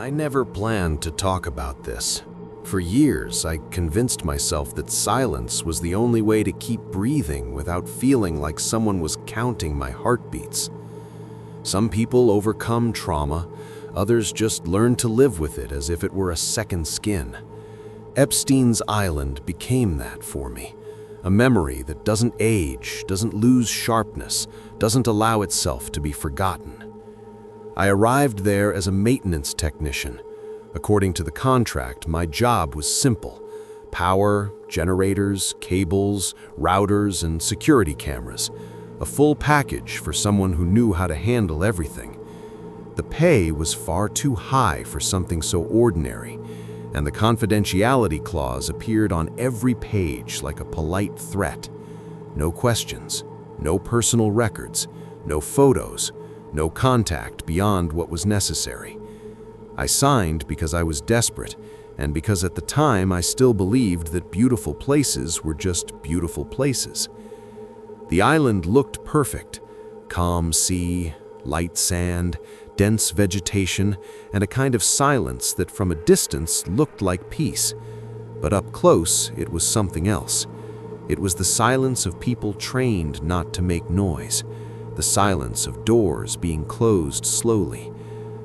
I never planned to talk about this. For years, I convinced myself that silence was the only way to keep breathing without feeling like someone was counting my heartbeats. Some people overcome trauma, others just learn to live with it as if it were a second skin. Epstein's Island became that for me. A memory that doesn't age, doesn't lose sharpness, doesn't allow itself to be forgotten. I arrived there as a maintenance technician. According to the contract, my job was simple: power, generators, cables, routers, and security cameras. A full package for someone who knew how to handle everything. The pay was far too high for something so ordinary, and the confidentiality clause appeared on every page like a polite threat. No questions, no personal records, no photos, no contact beyond what was necessary. I signed because I was desperate, and because at the time I still believed that beautiful places were just beautiful places. The island looked perfect: calm sea, light sand, dense vegetation, and a kind of silence that from a distance looked like peace. But up close, it was something else. It was the silence of people trained not to make noise, the silence of doors being closed slowly,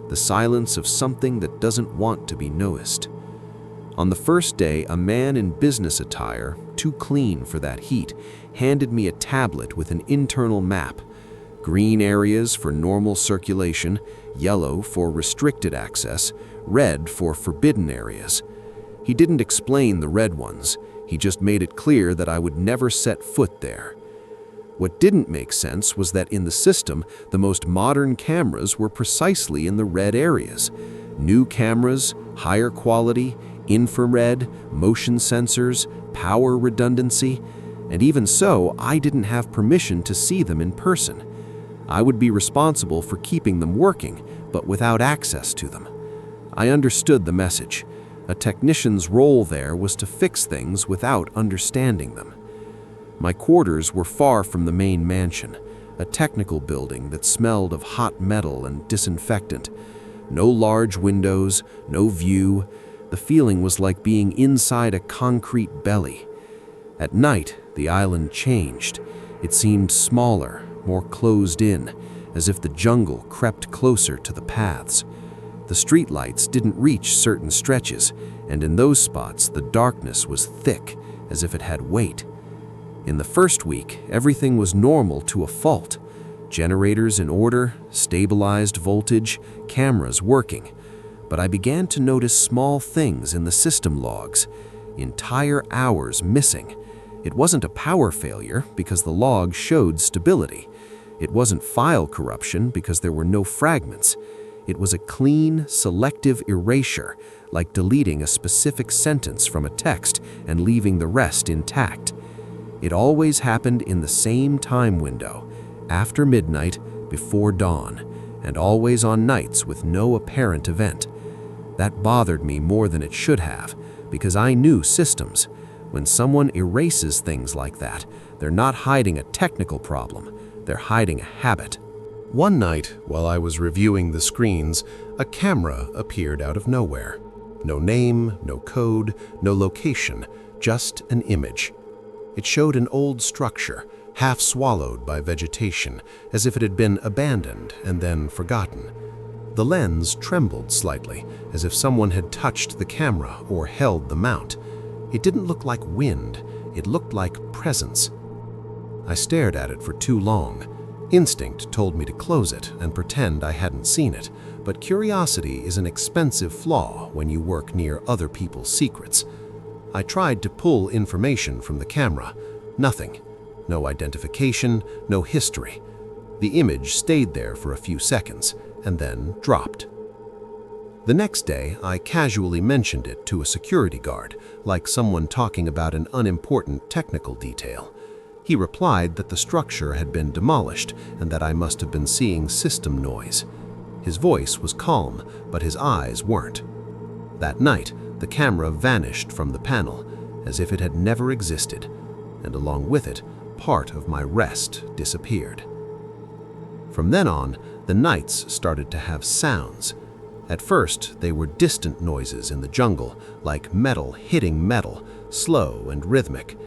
the silence of something that doesn't want to be noticed. On the first day, a man in business attire, too clean for that heat, handed me a tablet with an internal map. Green areas for normal circulation, yellow for restricted access, red for forbidden areas. He didn't explain the red ones, he just made it clear that I would never set foot there. What didn't make sense was that in the system, the most modern cameras were precisely in the red areas. New cameras, higher quality, infrared, motion sensors, power redundancy, and even so, I didn't have permission to see them in person. I would be responsible for keeping them working, but without access to them. I understood the message. A technician's role there was to fix things without understanding them. My quarters were far from the main mansion, a technical building that smelled of hot metal and disinfectant. No large windows, no view. The feeling was like being inside a concrete belly. At night, the island changed. It seemed smaller, more closed in, as if the jungle crept closer to the paths. The streetlights didn't reach certain stretches, and in those spots the darkness was thick, as if it had weight. In the first week, everything was normal to a fault. Generators in order, stabilized voltage, cameras working. But I began to notice small things in the system logs. Entire hours missing. It wasn't a power failure because the log showed stability. It wasn't file corruption because there were no fragments. It was a clean, selective erasure, like deleting a specific sentence from a text and leaving the rest intact. It always happened in the same time window, after midnight, before dawn, and always on nights with no apparent event. That bothered me more than it should have, because I knew systems. When someone erases things like that, they're not hiding a technical problem, they're hiding a habit. One night, while I was reviewing the screens, a camera appeared out of nowhere. No name, no code, no location, just an image. It showed an old structure, half swallowed by vegetation, as if it had been abandoned and then forgotten. The lens trembled slightly, as if someone had touched the camera or held the mount. It didn't look like wind, it looked like presence. I stared at it for too long. Instinct told me to close it and pretend I hadn't seen it, but curiosity is an expensive flaw when you work near other people's secrets. I tried to pull information from the camera. Nothing. No identification, no history. The image stayed there for a few seconds and then dropped. The next day, I casually mentioned it to a security guard, like someone talking about an unimportant technical detail. He replied that the structure had been demolished and that I must have been seeing system noise. His voice was calm, but his eyes weren't. That night, the camera vanished from the panel, as if it had never existed, and along with it, part of my rest disappeared. From then on, the nights started to have sounds. At first, they were distant noises in the jungle, like metal hitting metal, slow and rhythmic.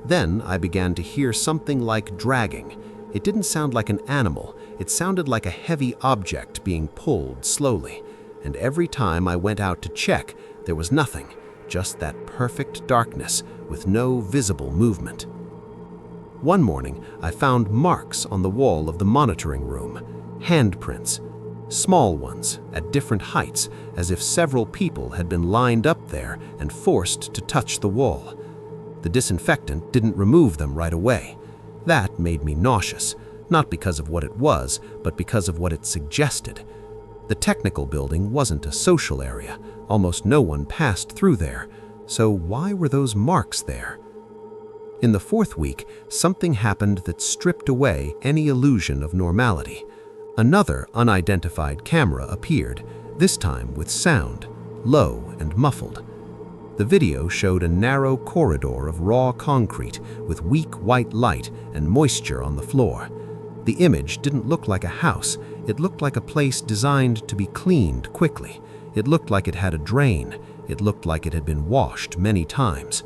Then I began to hear something like dragging. It didn't sound like an animal, it sounded like a heavy object being pulled slowly. And every time I went out to check, there was nothing, just that perfect darkness with no visible movement. One morning, I found marks on the wall of the monitoring room, handprints, small ones at different heights, as if several people had been lined up there and forced to touch the wall. The disinfectant didn't remove them right away. That made me nauseous, not because of what it was, but because of what it suggested. The technical building wasn't a social area. Almost no one passed through there. So why were those marks there? In the fourth week, something happened that stripped away any illusion of normality. Another unidentified camera appeared, this time with sound, low and muffled. The video showed a narrow corridor of raw concrete with weak white light and moisture on the floor. The image didn't look like a house. It looked like a place designed to be cleaned quickly. It looked like it had a drain. It looked like it had been washed many times.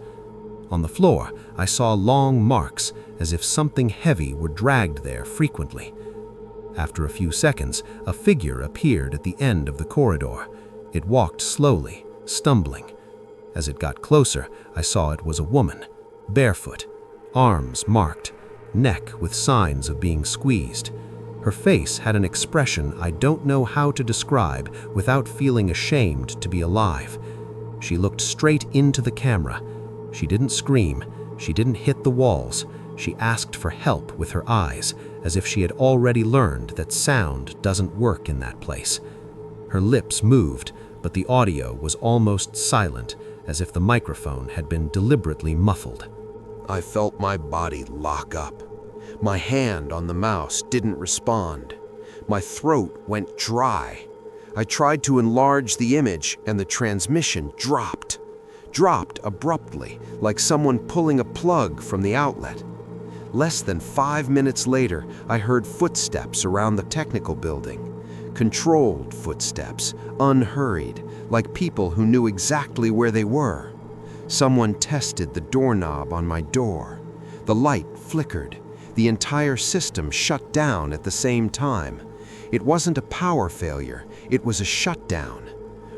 On the floor, I saw long marks, as if something heavy were dragged there frequently. After a few seconds, a figure appeared at the end of the corridor. It walked slowly, stumbling. As it got closer, I saw it was a woman, barefoot, arms marked, neck with signs of being squeezed. Her face had an expression I don't know how to describe without feeling ashamed to be alive. She looked straight into the camera. She didn't scream. She didn't hit the walls. She asked for help with her eyes, as if she had already learned that sound doesn't work in that place. Her lips moved, but the audio was almost silent, as if the microphone had been deliberately muffled. I felt my body lock up. My hand on the mouse didn't respond. My throat went dry. I tried to enlarge the image and the transmission dropped abruptly, like someone pulling a plug from the outlet. Less than 5 minutes later, I heard footsteps around the technical building. Controlled footsteps, unhurried, like people who knew exactly where they were. Someone tested the doorknob on my door. The light flickered. The entire system shut down at the same time. It wasn't a power failure, it was a shutdown.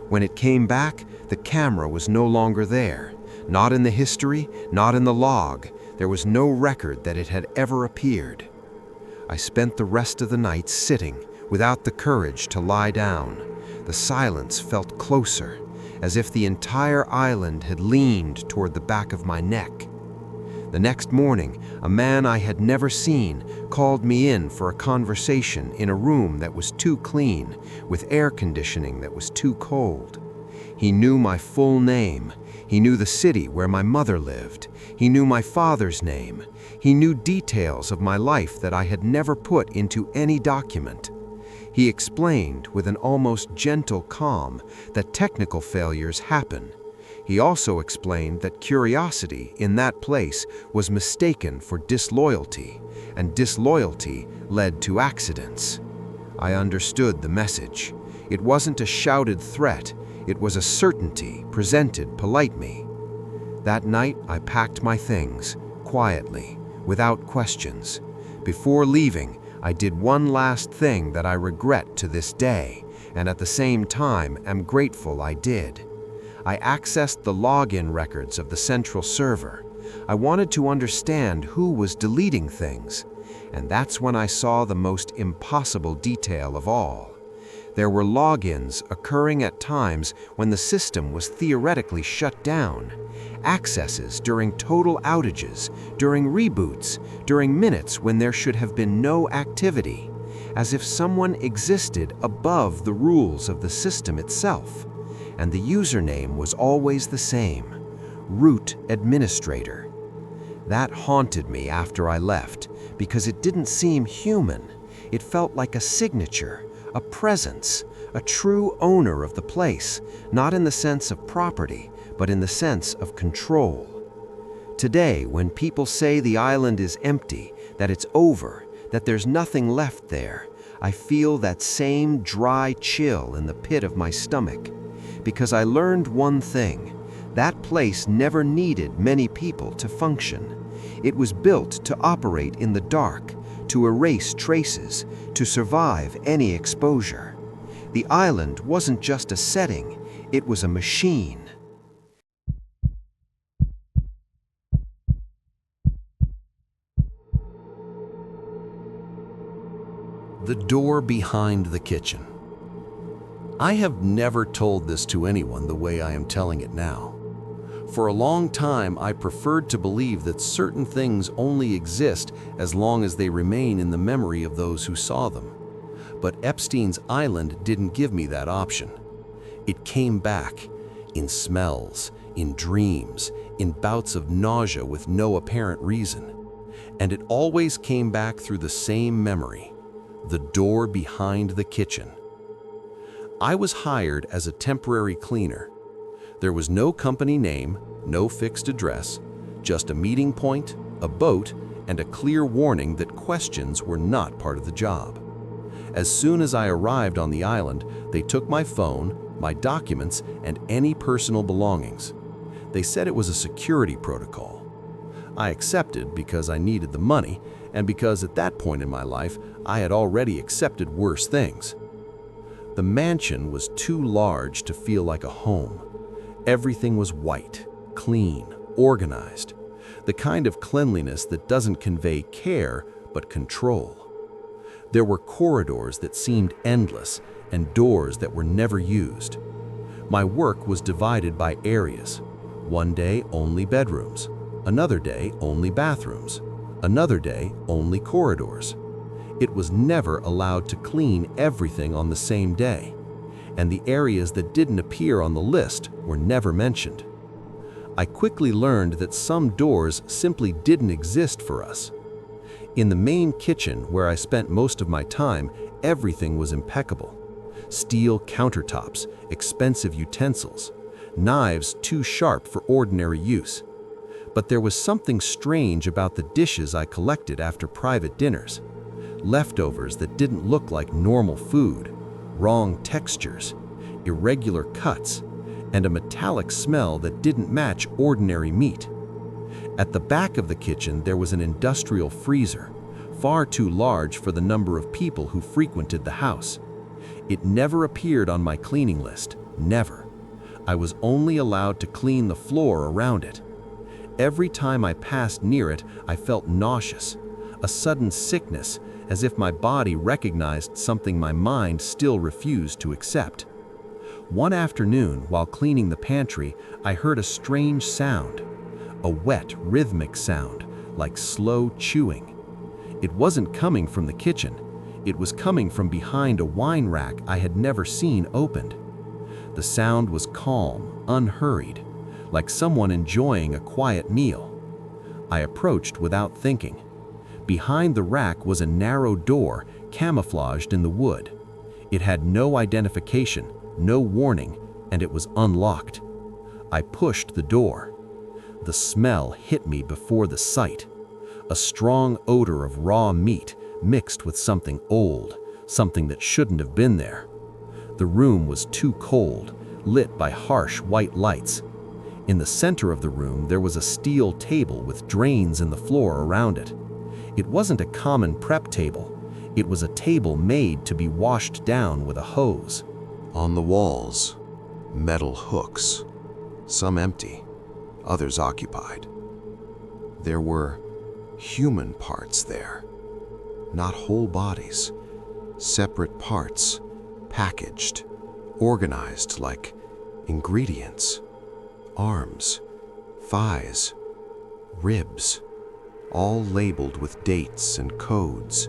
When it came back, the camera was no longer there. Not in the history, not in the log. There was no record that it had ever appeared. I spent the rest of the night sitting, without the courage to lie down. The silence felt closer, as if the entire island had leaned toward the back of my neck. The next morning, a man I had never seen called me in for a conversation in a room that was too clean, with air conditioning that was too cold. He knew my full name. He knew the city where my mother lived. He knew my father's name. He knew details of my life that I had never put into any document. He explained with an almost gentle calm that technical failures happen. He also explained that curiosity in that place was mistaken for disloyalty, and disloyalty led to accidents. I understood the message. It wasn't a shouted threat. It was a certainty presented politely. That night, I packed my things, quietly, without questions. Before leaving, I did one last thing that I regret to this day, and at the same time am grateful I did. I accessed the login records of the central server. I wanted to understand who was deleting things, and that's when I saw the most impossible detail of all. There were logins occurring at times when the system was theoretically shut down, accesses during total outages, during reboots, during minutes when there should have been no activity, as if someone existed above the rules of the system itself. And the username was always the same, root administrator. That haunted me after I left because it didn't seem human. It felt like a signature, a presence, a true owner of the place, not in the sense of property, but in the sense of control. Today, when people say the island is empty, that it's over, that there's nothing left there, I feel that same dry chill in the pit of my stomach, because I learned one thing. That place never needed many people to function. It was built to operate in the dark, to erase traces, to survive any exposure. The island wasn't just a setting, it was a machine. The door behind the kitchen. I have never told this to anyone the way I am telling it now. For a long time, I preferred to believe that certain things only exist as long as they remain in the memory of those who saw them. But Epstein's Island didn't give me that option. It came back in smells, in dreams, in bouts of nausea with no apparent reason. And it always came back through the same memory, the door behind the kitchen. I was hired as a temporary cleaner. There was no company name, no fixed address, just a meeting point, a boat, and a clear warning that questions were not part of the job. As soon as I arrived on the island, they took my phone, my documents, and any personal belongings. They said it was a security protocol. I accepted because I needed the money, and because at that point in my life, I had already accepted worse things. The mansion was too large to feel like a home. Everything was white, clean, organized, the kind of cleanliness that doesn't convey care but control. There were corridors that seemed endless and doors that were never used. My work was divided by areas. One day, only bedrooms. Another day, only bathrooms. Another day, only corridors. It was never allowed to clean everything on the same day, and the areas that didn't appear on the list were never mentioned. I quickly learned that some doors simply didn't exist for us. In the main kitchen, where I spent most of my time, everything was impeccable. Steel countertops, expensive utensils, knives too sharp for ordinary use. But there was something strange about the dishes I collected after private dinners. Leftovers that didn't look like normal food, wrong textures, irregular cuts, and a metallic smell that didn't match ordinary meat. At the back of the kitchen, there was an industrial freezer, far too large for the number of people who frequented the house. It never appeared on my cleaning list, never. I was only allowed to clean the floor around it. Every time I passed near it, I felt nauseous, a sudden sickness, as if my body recognized something my mind still refused to accept. One afternoon, while cleaning the pantry, I heard a strange sound, a wet, rhythmic sound, like slow chewing. It wasn't coming from the kitchen. It was coming from behind a wine rack I had never seen opened. The sound was calm, unhurried, like someone enjoying a quiet meal. I approached without thinking. Behind the rack was a narrow door camouflaged in the wood. It had no identification, no warning, and it was unlocked. I pushed the door. The smell hit me before the sight. A strong odor of raw meat mixed with something old, something that shouldn't have been there. The room was too cold, lit by harsh white lights. In the center of the room, there was a steel table with drains in the floor around it. It wasn't a common prep table. It was a table made to be washed down with a hose. On the walls, metal hooks, some empty, others occupied. There were human parts there, not whole bodies, separate parts, packaged, organized like ingredients. Arms, thighs, ribs, all labeled with dates and codes.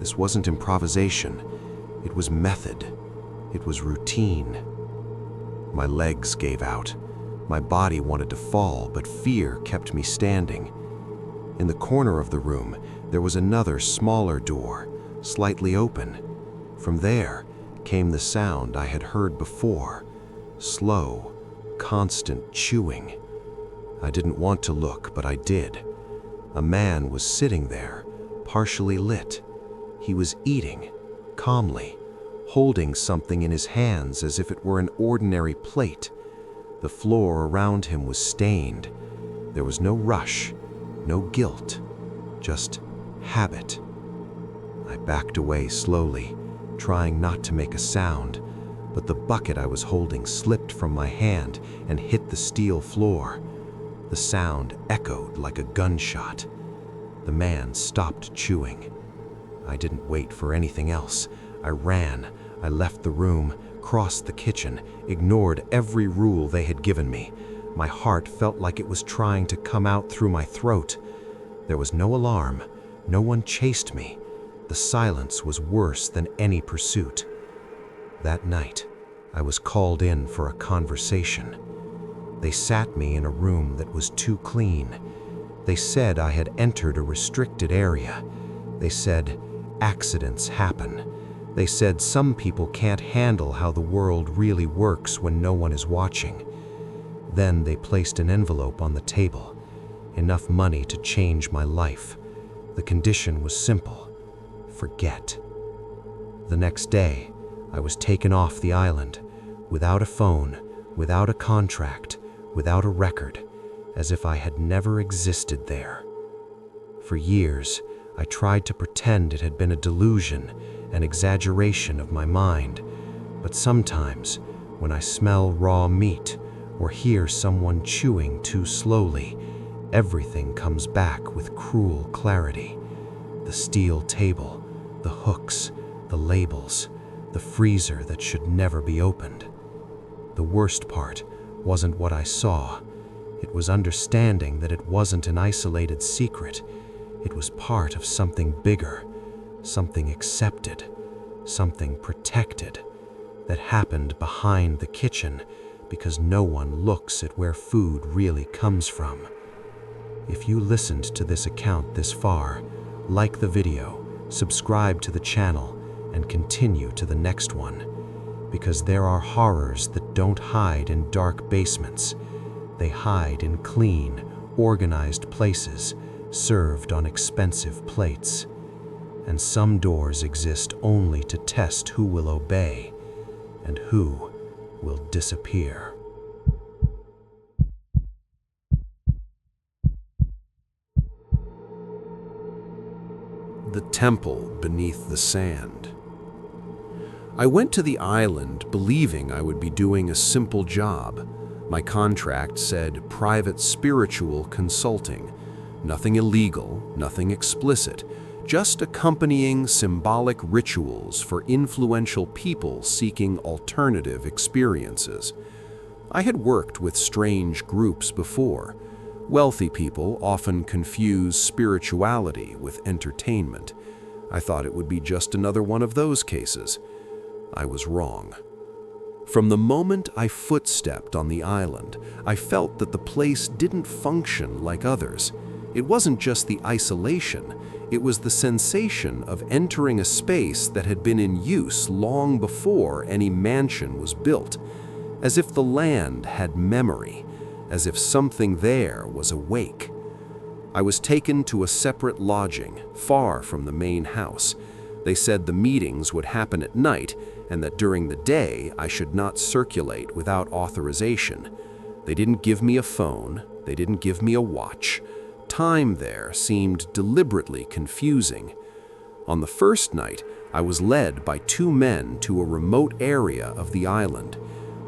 This wasn't improvisation. It was method. It was routine. My legs gave out. My body wanted to fall, but fear kept me standing. In the corner of the room, there was another smaller door, slightly open. From there came the sound I had heard before, slow, constant chewing. I didn't want to look, but I did. A man was sitting there, partially lit. He was eating, calmly, holding something in his hands as if it were an ordinary plate. The floor around him was stained. There was no rush, no guilt, just habit. I backed away slowly, trying not to make a sound, but the bucket I was holding slipped from my hand and hit the steel floor. The sound echoed like a gunshot. The man stopped chewing. I didn't wait for anything else. I ran. I left the room, crossed the kitchen, ignored every rule they had given me. My heart felt like it was trying to come out through my throat. There was no alarm. No one chased me. The silence was worse than any pursuit. That night, I was called in for a conversation. They sat me in a room that was too clean. They said I had entered a restricted area. They said accidents happen. They said some people can't handle how the world really works when no one is watching. Then they placed an envelope on the table, enough money to change my life. The condition was simple: forget. The next day, I was taken off the island, without a phone, without a contract, without a record, as if I had never existed there. For years, I tried to pretend it had been a delusion, an exaggeration of my mind, but sometimes, when I smell raw meat or hear someone chewing too slowly, everything comes back with cruel clarity. The steel table, the hooks, the labels, the freezer that should never be opened. The worst part wasn't what I saw. It was understanding that it wasn't an isolated secret. It was part of something bigger, something accepted, something protected, that happened behind the kitchen because no one looks at where food really comes from. If you listened to this account this far, like the video, subscribe to the channel, and continue to the next one, because there are horrors that don't hide in dark basements. They hide in clean, organized places, served on expensive plates. And some doors exist only to test who will obey and who will disappear. The temple beneath the sand. I went to the island believing I would be doing a simple job. My contract said private spiritual consulting. Nothing illegal, nothing explicit, just accompanying symbolic rituals for influential people seeking alternative experiences. I had worked with strange groups before. Wealthy people often confuse spirituality with entertainment. I thought it would be just another one of those cases. I was wrong. From the moment I footstepped on the island, I felt that the place didn't function like others. It wasn't just the isolation, it was the sensation of entering a space that had been in use long before any mansion was built, as if the land had memory, as if something there was awake. I was taken to a separate lodging, far from the main house. They said the meetings would happen at night, and that during the day I should not circulate without authorization. They didn't give me a phone, they didn't give me a watch. Time there seemed deliberately confusing. On the first night, I was led by two men to a remote area of the island.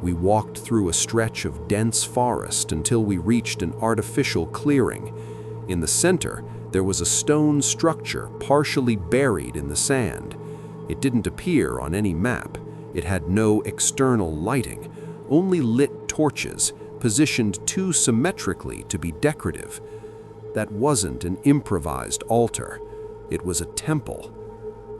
We walked through a stretch of dense forest until we reached an artificial clearing. In the center, there was a stone structure partially buried in the sand. It didn't appear on any map. It had no external lighting, only lit torches positioned too symmetrically to be decorative. That wasn't an improvised altar. It was a temple.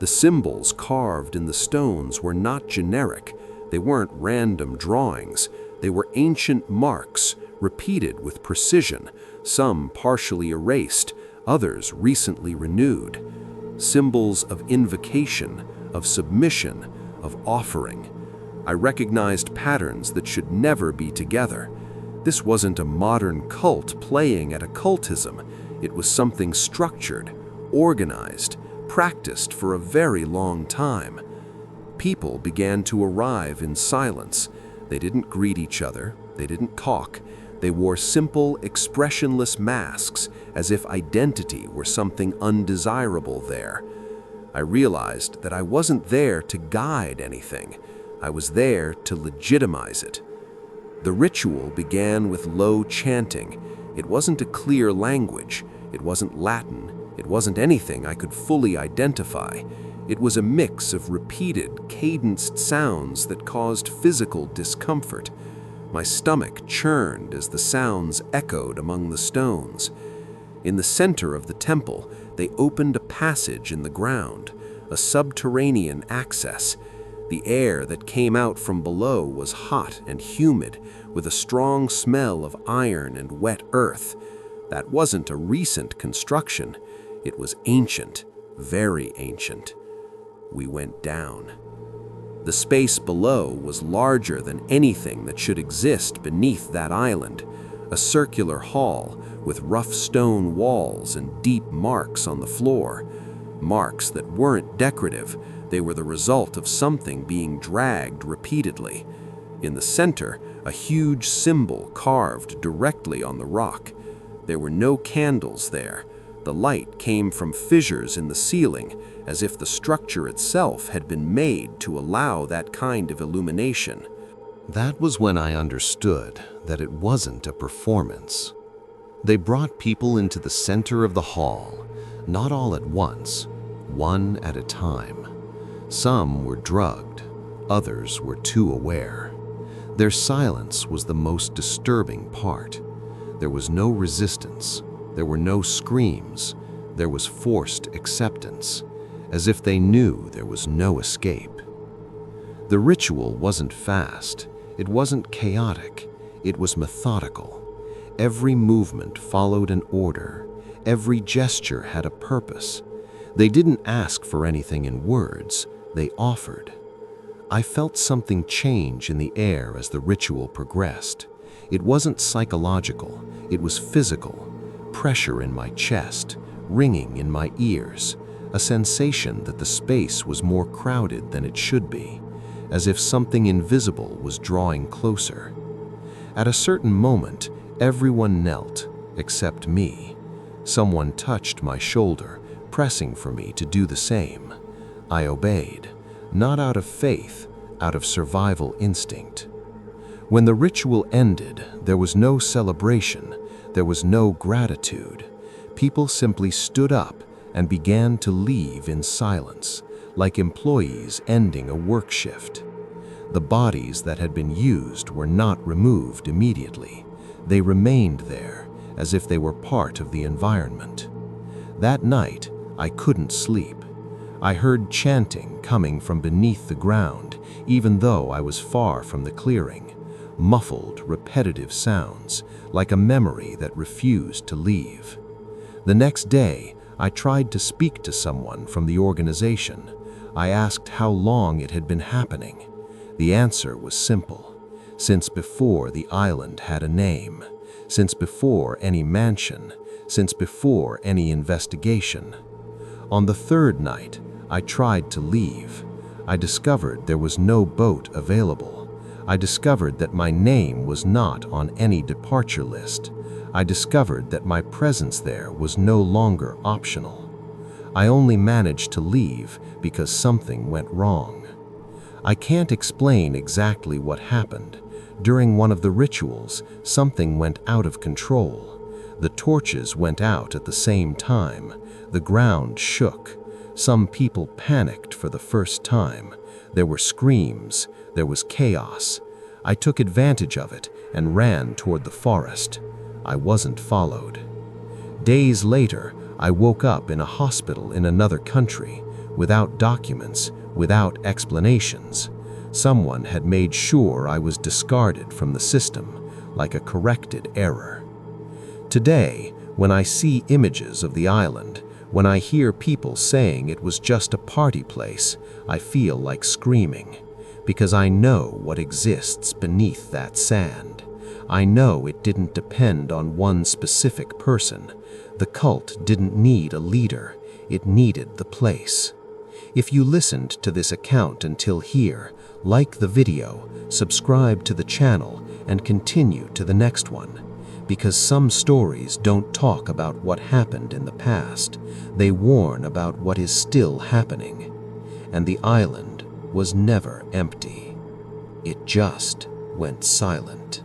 The symbols carved in the stones were not generic. They weren't random drawings. They were ancient marks, repeated with precision, some partially erased, others recently renewed. Symbols of invocation, of submission, of offering. I recognized patterns that should never be together. This wasn't a modern cult playing at occultism. It was something structured, organized, practiced for a very long time. People began to arrive in silence. They didn't greet each other, they didn't talk. They wore simple, expressionless masks, as if identity were something undesirable there. I realized that I wasn't there to guide anything. I was there to legitimize it. The ritual began with low chanting. It wasn't a clear language. It wasn't Latin. It wasn't anything I could fully identify. It was a mix of repeated, cadenced sounds that caused physical discomfort. My stomach churned as the sounds echoed among the stones. In the center of the temple, they opened a passage in the ground, a subterranean access. The air that came out from below was hot and humid, with a strong smell of iron and wet earth. That wasn't a recent construction. It was ancient, very ancient. We went down. The space below was larger than anything that should exist beneath that island, a circular hall with rough stone walls and deep marks on the floor. Marks that weren't decorative, they were the result of something being dragged repeatedly. In the center, a huge symbol carved directly on the rock. There were no candles there. The light came from fissures in the ceiling, as if the structure itself had been made to allow that kind of illumination. That was when I understood that it wasn't a performance. They brought people into the center of the hall, not all at once, one at a time. Some were drugged, others were too aware. Their silence was the most disturbing part. There was no resistance, there were no screams, there was forced acceptance, as if they knew there was no escape. The ritual wasn't fast, it wasn't chaotic, it was methodical. Every movement followed an order, every gesture had a purpose. They didn't ask for anything in words, they offered. I felt something change in the air as the ritual progressed. It wasn't psychological, it was physical. Pressure in my chest, ringing in my ears, a sensation that the space was more crowded than it should be, as if something invisible was drawing closer. At a certain moment, everyone knelt, except me. Someone touched my shoulder, pressing for me to do the same. I obeyed, not out of faith, out of survival instinct. When the ritual ended, there was no celebration, there was no gratitude. People simply stood up and began to leave in silence, like employees ending a work shift. The bodies that had been used were not removed immediately. They remained there, as if they were part of the environment. That night, I couldn't sleep. I heard chanting coming from beneath the ground, even though I was far from the clearing. Muffled, repetitive sounds, like a memory that refused to leave. The next day, I tried to speak to someone from the organization. I asked how long it had been happening. The answer was simple. Since before the island had a name, since before any mansion, since before any investigation. On the third night, I tried to leave. I discovered there was no boat available. I discovered that my name was not on any departure list. I discovered that my presence there was no longer optional. I only managed to leave because something went wrong. I can't explain exactly what happened. During one of the rituals, something went out of control. The torches went out at the same time. The ground shook. Some people panicked for the first time. There were screams. There was chaos. I took advantage of it and ran toward the forest. I wasn't followed. Days later, I woke up in a hospital in another country, without documents, without explanations. Someone had made sure I was discarded from the system, like a corrected error. Today, when I see images of the island, when I hear people saying it was just a party place, I feel like screaming, because I know what exists beneath that sand. I know it didn't depend on one specific person. The cult didn't need a leader, it needed the place. If you listened to this account until here, like the video, subscribe to the channel, and continue to the next one. Because some stories don't talk about what happened in the past, they warn about what is still happening. And the island was never empty. It just went silent.